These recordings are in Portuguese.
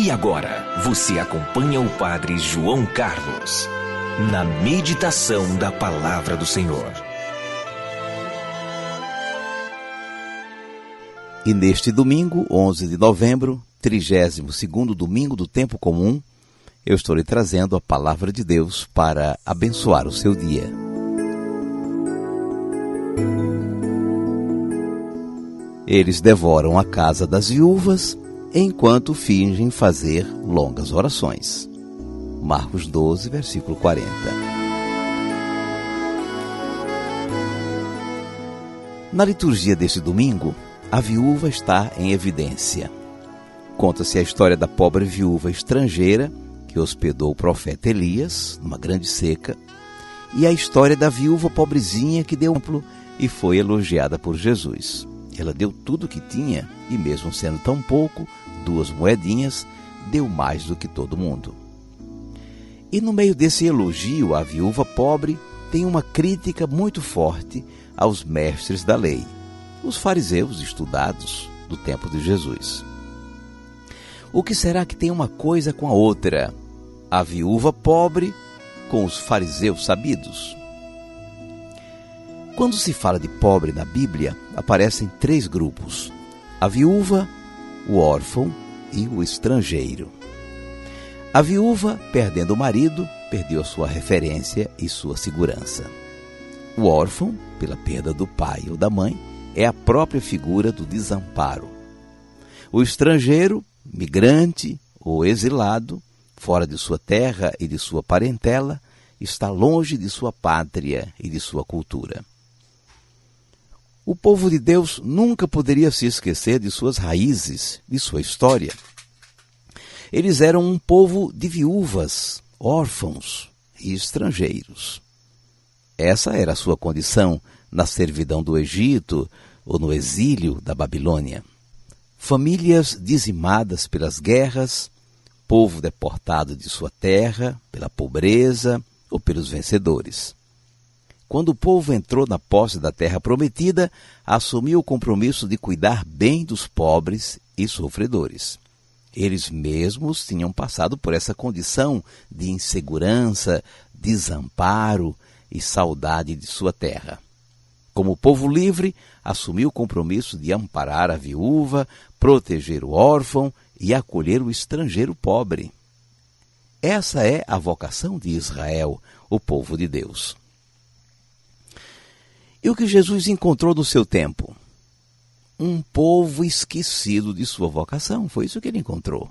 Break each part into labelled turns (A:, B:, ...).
A: E agora, você acompanha o Padre João Carlos na meditação da Palavra do Senhor.
B: E neste domingo, 11 de novembro, 32º domingo do Tempo Comum, eu estou lhe trazendo a Palavra de Deus para abençoar o seu dia. Eles devoram a casa das viúvas enquanto fingem fazer longas orações. Marcos 12, versículo 40. Na liturgia deste domingo, a viúva está em evidência. Conta-se a história da pobre viúva estrangeira que hospedou o profeta Elias numa grande seca, e a história da viúva pobrezinha que deu amplo e foi elogiada por Jesus. Ela deu tudo o que tinha e, mesmo sendo tão pouco, 2 moedinhas, deu mais do que todo mundo. E no meio desse elogio, a viúva pobre tem uma crítica muito forte aos mestres da lei, os fariseus estudados do tempo de Jesus. O que será que tem uma coisa com a outra? A viúva pobre com os fariseus sabidos? Quando se fala de pobre na Bíblia, aparecem 3 grupos: a viúva, o órfão e o estrangeiro. A viúva, perdendo o marido, perdeu a sua referência e sua segurança. O órfão, pela perda do pai ou da mãe, é a própria figura do desamparo. O estrangeiro, migrante ou exilado, fora de sua terra e de sua parentela, está longe de sua pátria e de sua cultura. O povo de Deus nunca poderia se esquecer de suas raízes, de sua história. Eles eram um povo de viúvas, órfãos e estrangeiros. Essa era a sua condição na servidão do Egito ou no exílio da Babilônia. Famílias dizimadas pelas guerras, povo deportado de sua terra pela pobreza ou pelos vencedores. Quando o povo entrou na posse da terra prometida, assumiu o compromisso de cuidar bem dos pobres e sofredores. Eles mesmos tinham passado por essa condição de insegurança, desamparo e saudade de sua terra. Como povo livre, assumiu o compromisso de amparar a viúva, proteger o órfão e acolher o estrangeiro pobre. Essa é a vocação de Israel, o povo de Deus. E o que Jesus encontrou no seu tempo? Um povo esquecido de sua vocação. Foi isso que ele encontrou.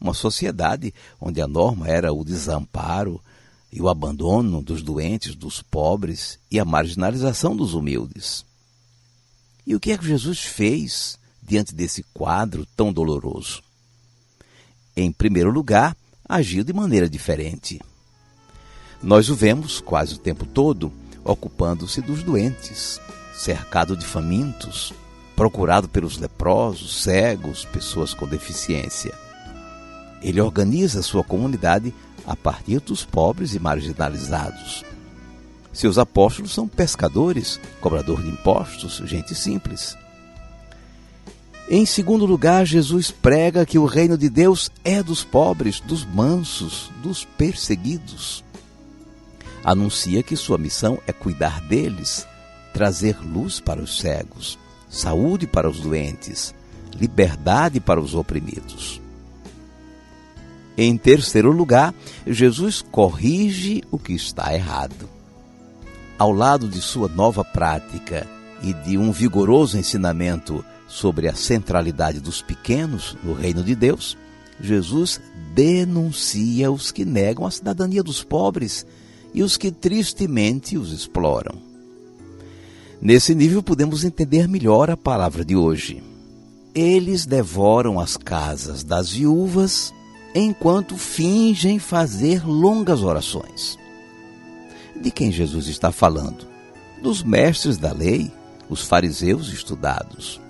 B: Uma sociedade onde a norma era o desamparo e o abandono dos doentes, dos pobres e a marginalização dos humildes. E o que é que Jesus fez diante desse quadro tão doloroso? Em primeiro lugar, agiu de maneira diferente. Nós o vemos quase o tempo todo ocupando-se dos doentes, cercado de famintos, procurado pelos leprosos, cegos, pessoas com deficiência. Ele organiza sua comunidade a partir dos pobres e marginalizados. Seus apóstolos são pescadores, cobrador de impostos, gente simples. Em segundo lugar, Jesus prega que o reino de Deus é dos pobres, dos mansos, dos perseguidos. Anuncia que sua missão é cuidar deles, trazer luz para os cegos, saúde para os doentes, liberdade para os oprimidos. Em terceiro lugar, Jesus corrige o que está errado. Ao lado de sua nova prática e de um vigoroso ensinamento sobre a centralidade dos pequenos no reino de Deus, Jesus denuncia os que negam a cidadania dos pobres e os que tristemente os exploram. Nesse nível podemos entender melhor a palavra de hoje. Eles devoram as casas das viúvas enquanto fingem fazer longas orações. De quem Jesus está falando? Dos mestres da lei, os fariseus estudados.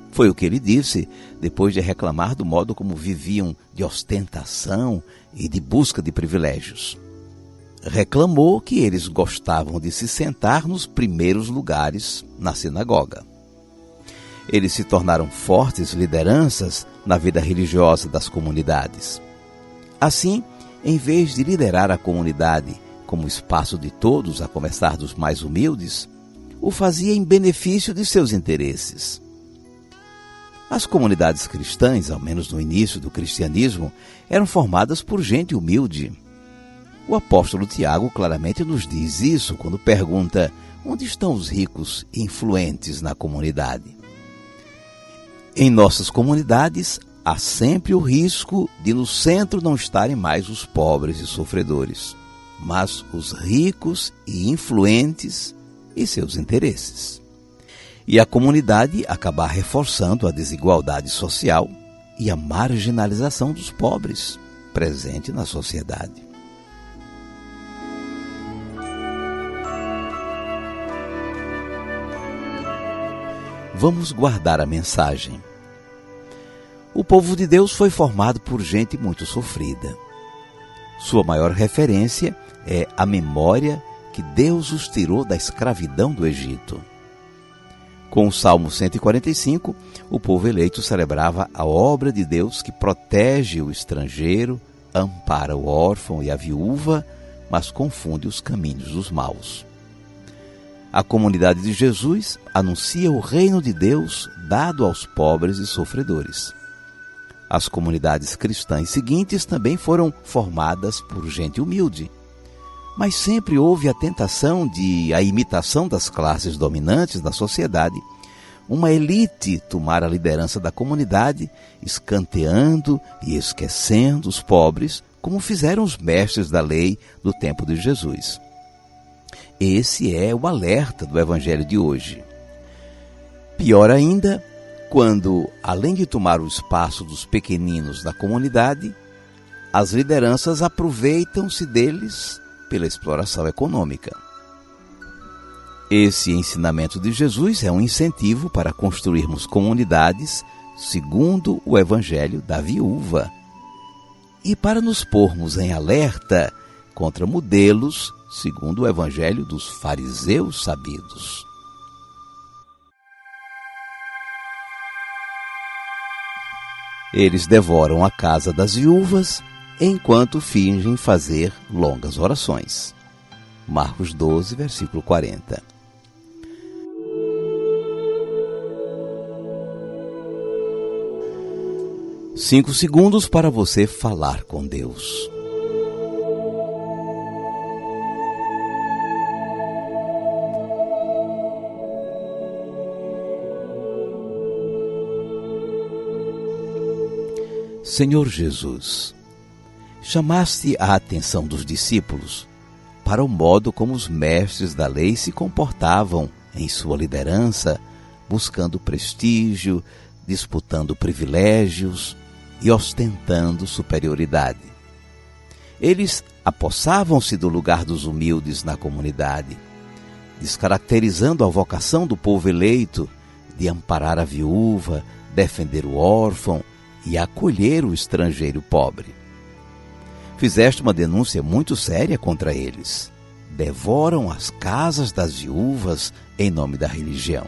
B: Foi o que ele disse depois de reclamar do modo como viviam de ostentação e de busca de privilégios. Reclamou que eles gostavam de se sentar nos primeiros lugares na sinagoga. Eles se tornaram fortes lideranças na vida religiosa das comunidades. Assim, em vez de liderar a comunidade como espaço de todos, a começar dos mais humildes, o fazia em benefício de seus interesses. As comunidades cristãs, ao menos no início do cristianismo, eram formadas por gente humilde. O apóstolo Tiago claramente nos diz isso quando pergunta: onde estão os ricos e influentes na comunidade? Em nossas comunidades, há sempre o risco de no centro não estarem mais os pobres e sofredores, mas os ricos e influentes e seus interesses. E a comunidade acabar reforçando a desigualdade social e a marginalização dos pobres presente na sociedade. Vamos guardar a mensagem. O povo de Deus foi formado por gente muito sofrida. Sua maior referência é a memória que Deus os tirou da escravidão do Egito. Com o Salmo 145, o povo eleito celebrava a obra de Deus que protege o estrangeiro, ampara o órfão e a viúva, mas confunde os caminhos dos maus. A comunidade de Jesus anuncia o reino de Deus dado aos pobres e sofredores. As comunidades cristãs seguintes também foram formadas por gente humilde. Mas sempre houve a tentação de a imitação das classes dominantes da sociedade, uma elite tomar a liderança da comunidade, escanteando e esquecendo os pobres, como fizeram os mestres da lei do tempo de Jesus. Esse é o alerta do Evangelho de hoje. Pior ainda, quando, além de tomar o espaço dos pequeninos da comunidade, as lideranças aproveitam-se deles pela exploração econômica. Esse ensinamento de Jesus é um incentivo para construirmos comunidades segundo o Evangelho da viúva e para nos pormos em alerta contra modelos segundo o Evangelho dos fariseus sabidos. Eles devoram a casa das viúvas enquanto fingem fazer longas orações. Marcos 12, versículo 40. Cinco segundos para você falar com Deus. Senhor Jesus, chamaste a atenção dos discípulos para o modo como os mestres da lei se comportavam em sua liderança, buscando prestígio, disputando privilégios e ostentando superioridade. Eles apossavam-se do lugar dos humildes na comunidade, descaracterizando a vocação do povo eleito de amparar a viúva, defender o órfão e acolher o estrangeiro pobre. Fizeste uma denúncia muito séria contra eles. Devoram as casas das viúvas em nome da religião.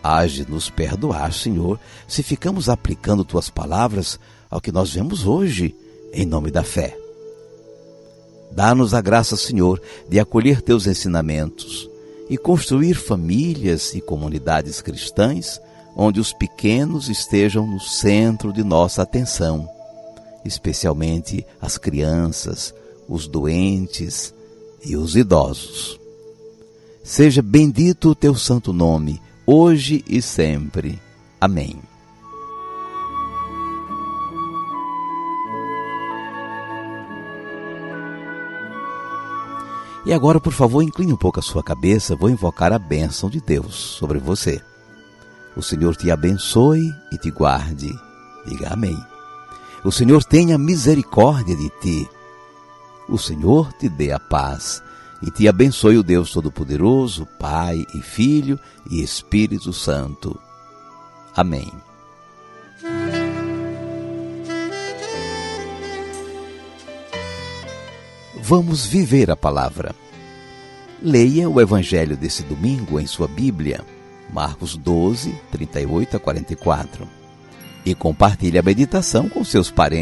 B: Hás de nos perdoar, Senhor, se ficamos aplicando tuas palavras ao que nós vemos hoje, em nome da fé. Dá-nos a graça, Senhor, de acolher teus ensinamentos e construir famílias e comunidades cristãs onde os pequenos estejam no centro de nossa atenção, especialmente as crianças, os doentes e os idosos. Seja bendito o teu santo nome, hoje e sempre. Amém. E agora, por favor, incline um pouco a sua cabeça, vou invocar a bênção de Deus sobre você. O Senhor te abençoe e te guarde. Diga amém. O Senhor tenha misericórdia de ti. O Senhor te dê a paz e te abençoe o Deus Todo-Poderoso, Pai e Filho e Espírito Santo. Amém. Vamos viver a palavra. Leia o Evangelho desse domingo em sua Bíblia, Marcos 12, 38 a 44. e compartilhe a meditação com seus parentes